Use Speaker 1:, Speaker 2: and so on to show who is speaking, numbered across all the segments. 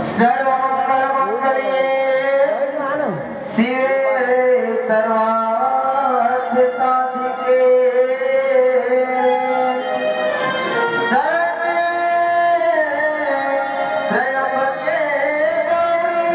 Speaker 1: सर्वमंगल मंगल्ये शिवे सर्वार्थ साधिके शरण्ये त्र्यंबके गौरी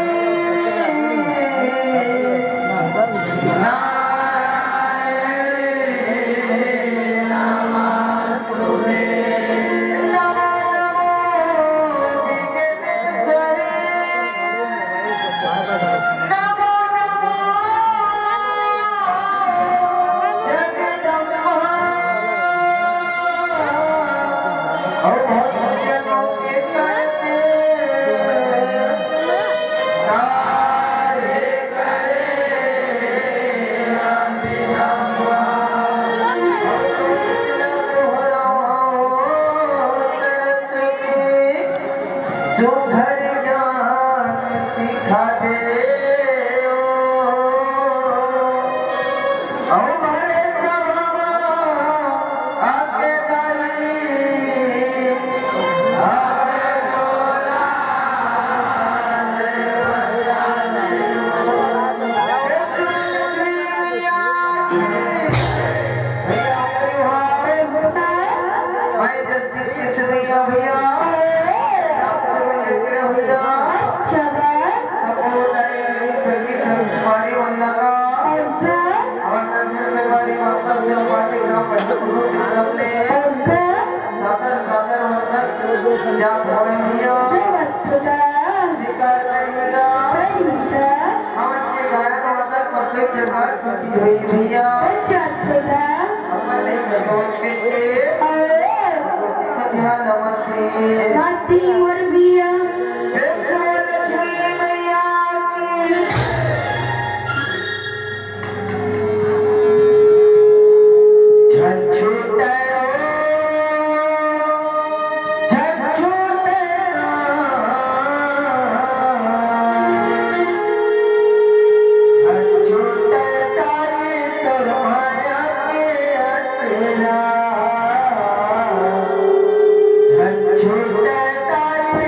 Speaker 1: सुघर ज्ञान सिखा दे हमारे सभा आके दाई हमें डोला ले बजाने लक्ष्मी मैया भैया त्योहार मैं जसप्रीत किशोरिया भैया जात हमें भैया स्वीकार करिएगा हमन के गायन वादन पर कोई प्रकार की हुई भैया हमने समझ के ध्यान मत मोर भैया लक्ष्मी मैया की छूटे ताई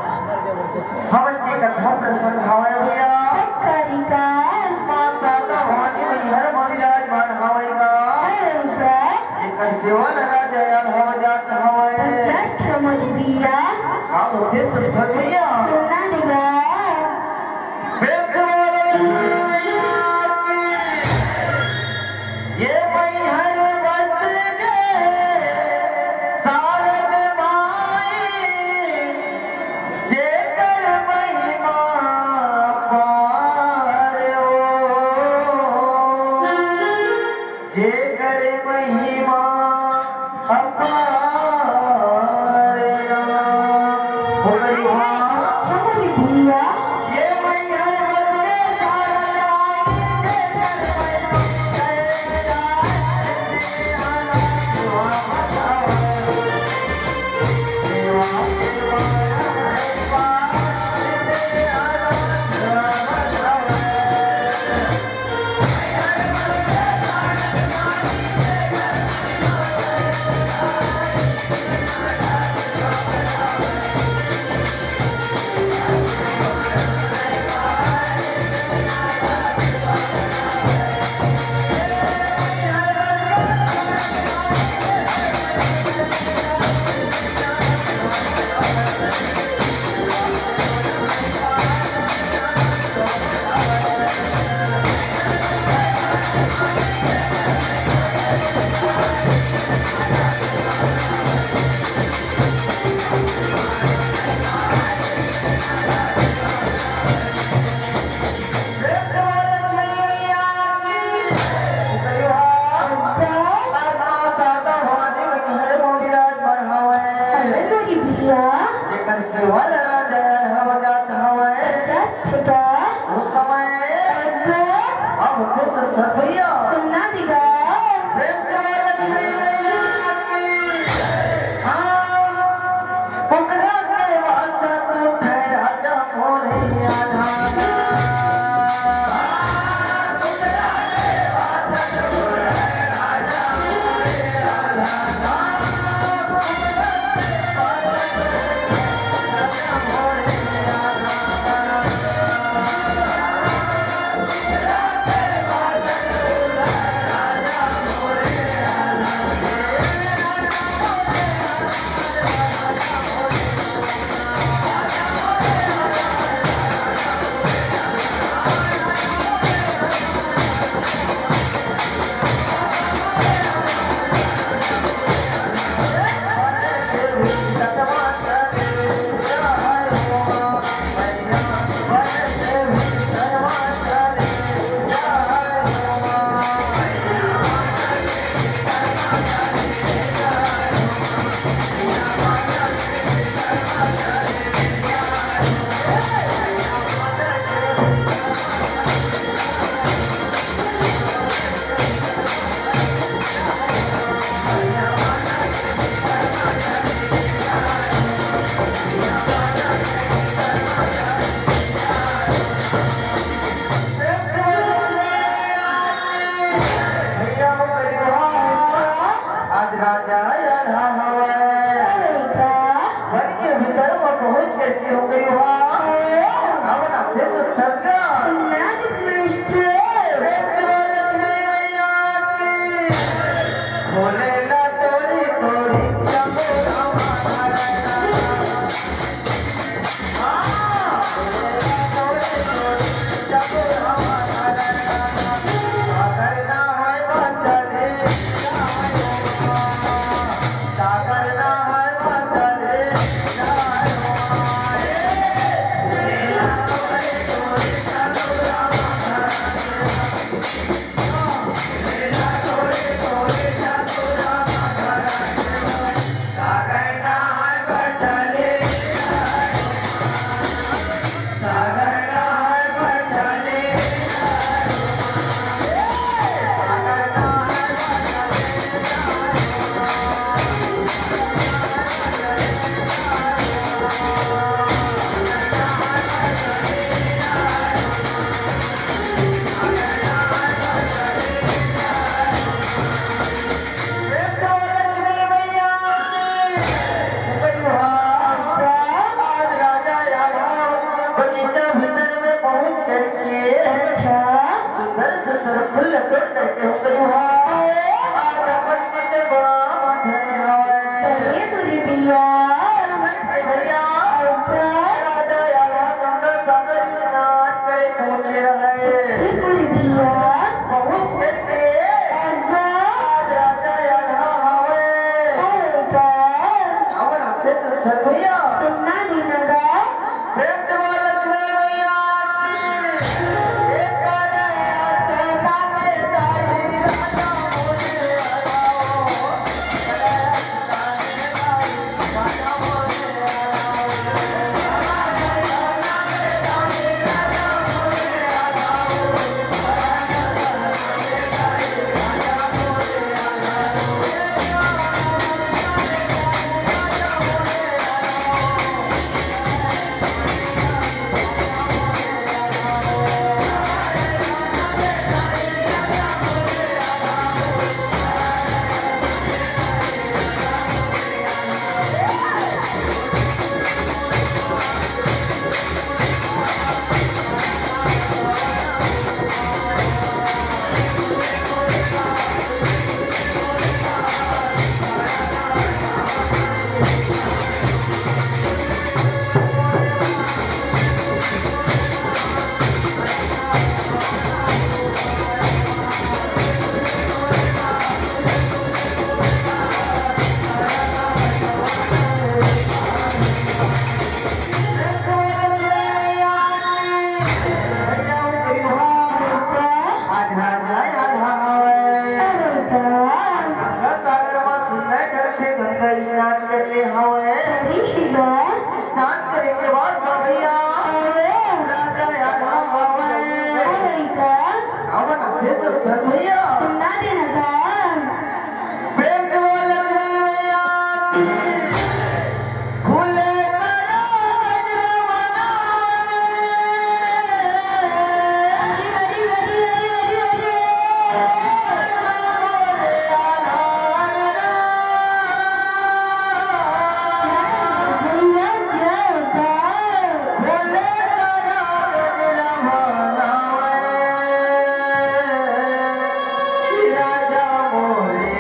Speaker 1: हवन की कथा प्रसंग हवे भैया मां शारदा भवानी मैहर में विराजमान हवेगा जेकर सेवन राजयान हव जात हवे का होते सुधर भैया प्रेम से बोलो लक्ष्मी मैया की ये मैहर बस गए शारद माई जेकर महिमा पार हो जेकर महिमा अपार हो गई ये मैहर बस गए शारद माई जेकर सेवल राजन हव जात हवे उस समय अब होते सुधर भैया प्रेम से बोलो लक्ष्मी मैया की हाँ पुकरा के वासा तू ठहरा जा मोरे आधारा जोड़ करके हम करूँ आज अपन के गोरा धरे हवे
Speaker 2: बोली भैया
Speaker 1: भैया राजा आला गंगा सागर स्नान करे पहुंचे रहे
Speaker 2: बोली भैया
Speaker 1: पहुंच करके आज राजा आला हवे और हाथे सुंदर भैया
Speaker 2: सुनना नहीं लगा
Speaker 1: प्रेम से बोल लक्ष्मी मैया की एक करे ऐसे ताके ताई राजा मोरे आलाओ राजा मोरे स्नान कर ले हवे स्नान करे के बाद भैया राजा आला हवे अवन हाथे सुंदर भैया प्रेम से बोल लक्ष्मी मैया भूले करो गजरवाला मोरे आला भूले करो गजरवाला राजा मोरे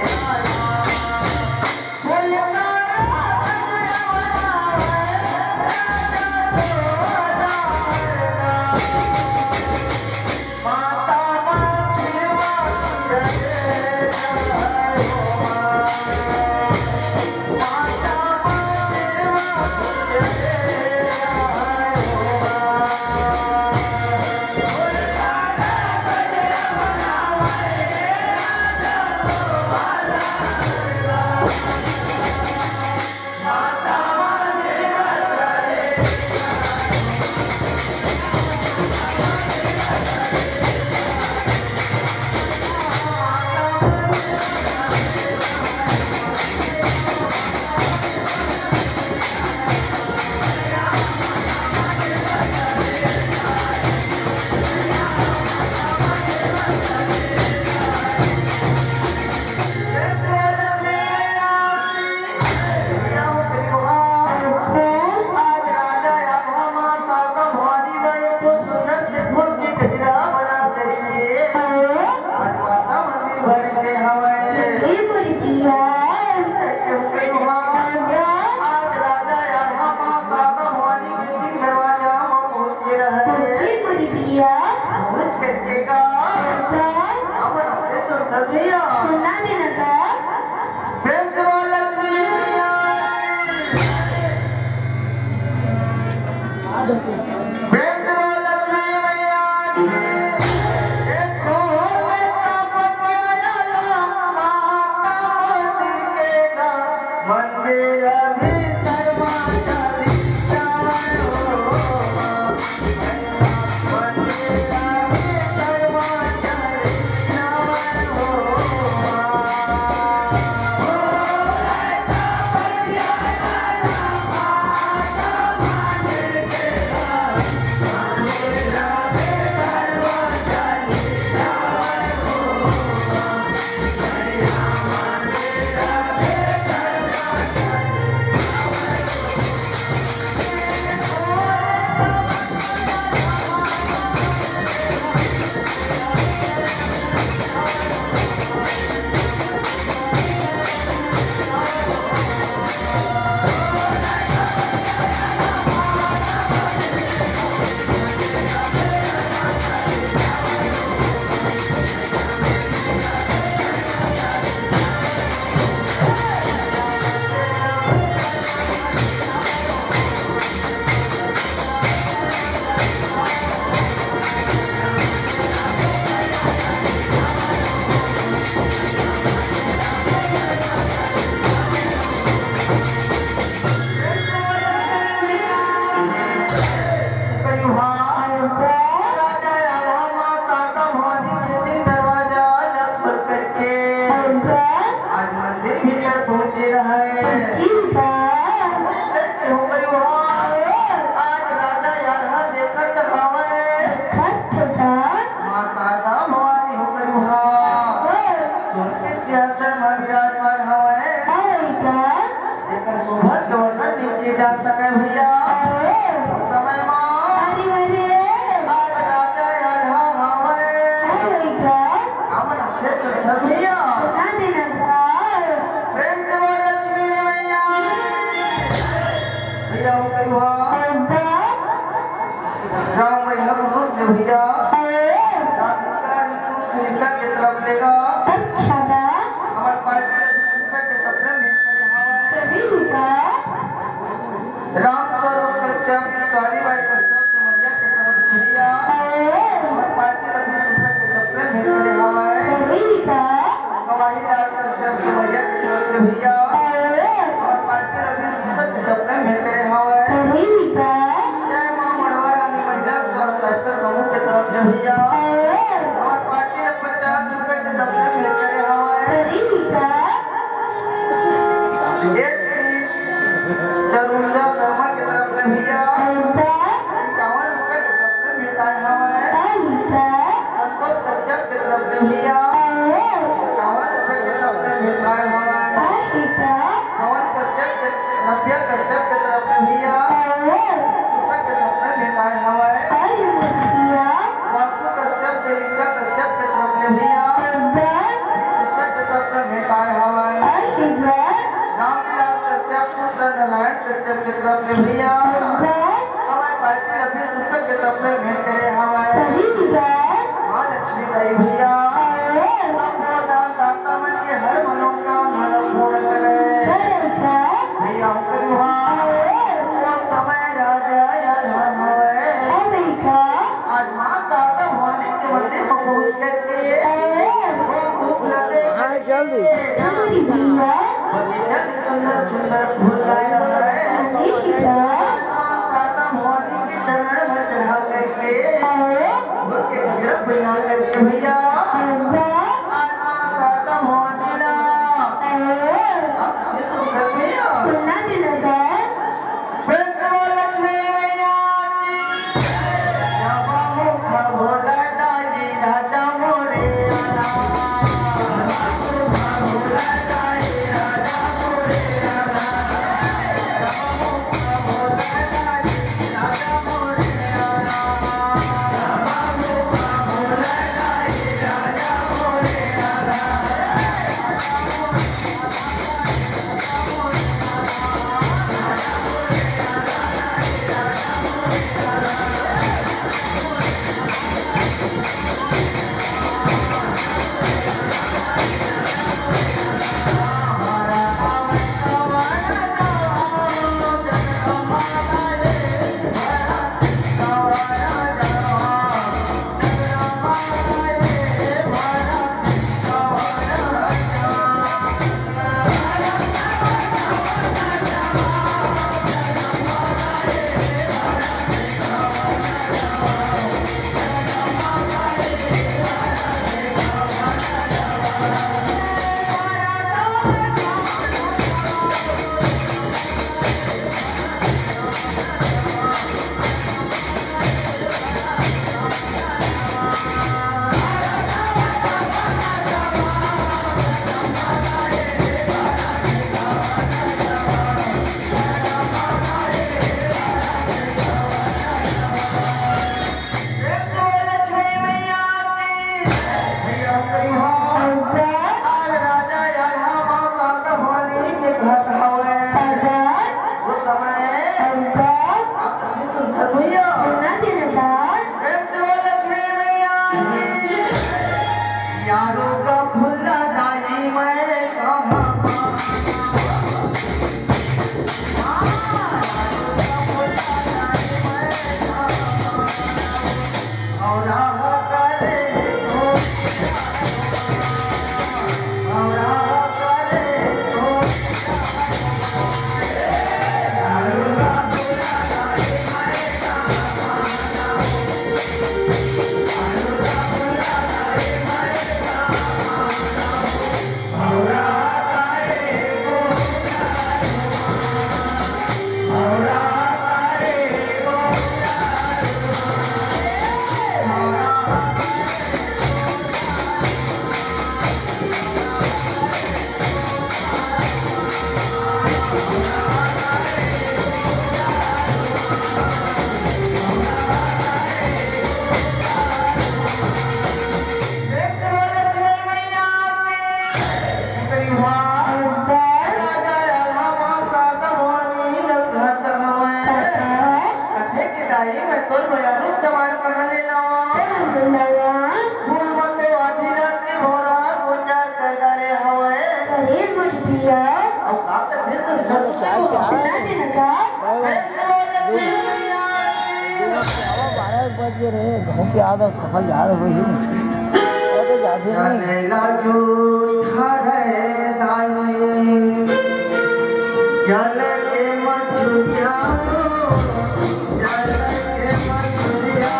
Speaker 1: प्रेम से बोल लक्ष्मी मैया प्रेम से बोल लक्ष्मी मैया एक खोले का पटियाला माता मंदिर के गा मंदिर भीतर माता जावे हो मंदिर भीतर माता जावे हो जा सके भैया उस समय माँ आज राजा आल्हा हवे अमन हाथे सत्तर भैया प्रेम से बोल लक्ष्मी मैया भैया हूँ करू राम मैया गुरु से भैया राधिका ऋतु श्रीका के तरफ लेगा हमारे पार्टी ने 20 रुपए के सपने में करे हवा राम स्वरूप कश्यप ईश्वरी बाई कश्यप से मैया के तरफ भैया हमारे पार्टी ने 20 रुपए के सपने में करे हवा गवाही लाल कश्यप से मैया के तरफ भैया हमारे पार्टी ने 20 रुपए के सपने में करे हवा जय मां मड़वा रानी महिला स्वास्थ्य समूह के तरफ भैया हमारे पार्टी ने 50 रुपए के सपने में करे हवा चरुंजा शर्मा की तरफ ले भैया 51 रुपए के सपने मिटाए हमें संतोष कश्यप की तरफ ले भैया 51 रुपए के सपने मिटाए हमें पवन कश्यप के नव्या कश्यप की तरफ ले भैया 20 रुपए के सपने मिटाए हमें वासु कश्यप देविका कश्यप की तरफ ले भैया 20 रुपए के सपने मिटाए हमें रामविलास कश्यप पुत्र नारायण कश्यप की तरफ ले भैया हमारी पार्टी ने 20 रुपए के सपने में करे हमारे माँ लक्ष्मी दाई भैया सबको दान दाता मन के हर मनोकामना पूर्ण करे भैया हम करू वो समय राजा आल्हा हवे आज माँ शारदा भवानी के मंदिर को पहुँच करके वो धूप लगे
Speaker 3: जल्दी
Speaker 1: बगीचा में सुंदर सुंदर फूल लाए रहे मां शारदा भवानी के चरण में चढ़ा करके उनके गजरा पहना करके भैया आज मां शारदा भवानी ना अब किस सुंदर भैया प्रेम से बोल लक्ष्मी मैया की रामा मुख भोला दाई राजा मोरे आला
Speaker 3: बजे रे गाँव के आधा सफल झाड़ हुई तो जाते नहीं
Speaker 1: चलेला जूठा रे दाई जल के मछुरिया जल के मछुरिया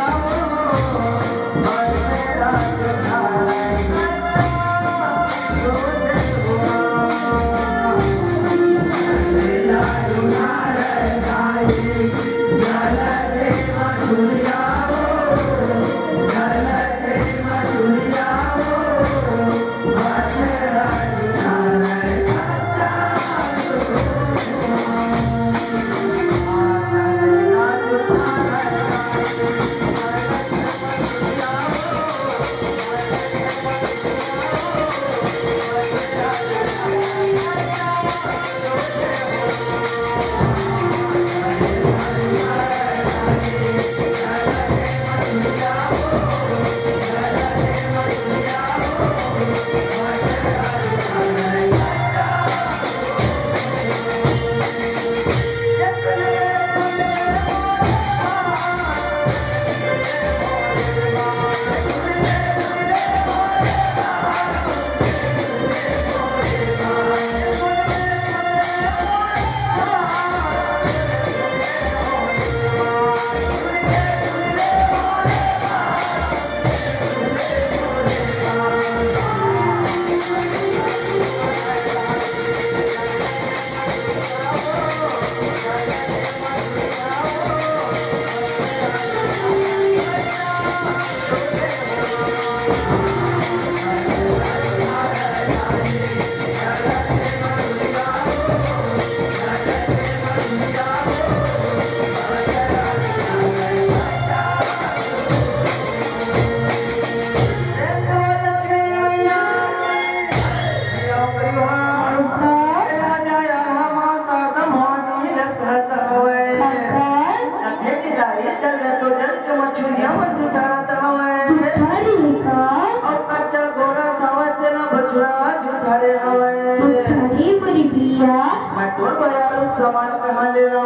Speaker 1: समान कहा लेना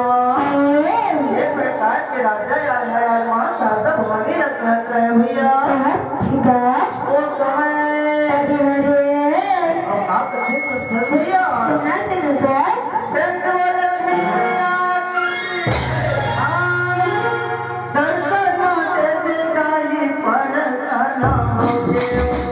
Speaker 1: ये प्रकार के राजा यार है यार माँ शारदा भवानी कहत रहे भैया वो समय और आप कथे सुनते भैया प्रेम से बोल लक्ष्मी मैया दर्शन दे दे दाई पर सना हो गए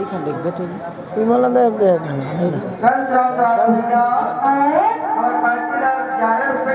Speaker 3: दिखा देख बेटू विमला ने
Speaker 1: कंस राम भैया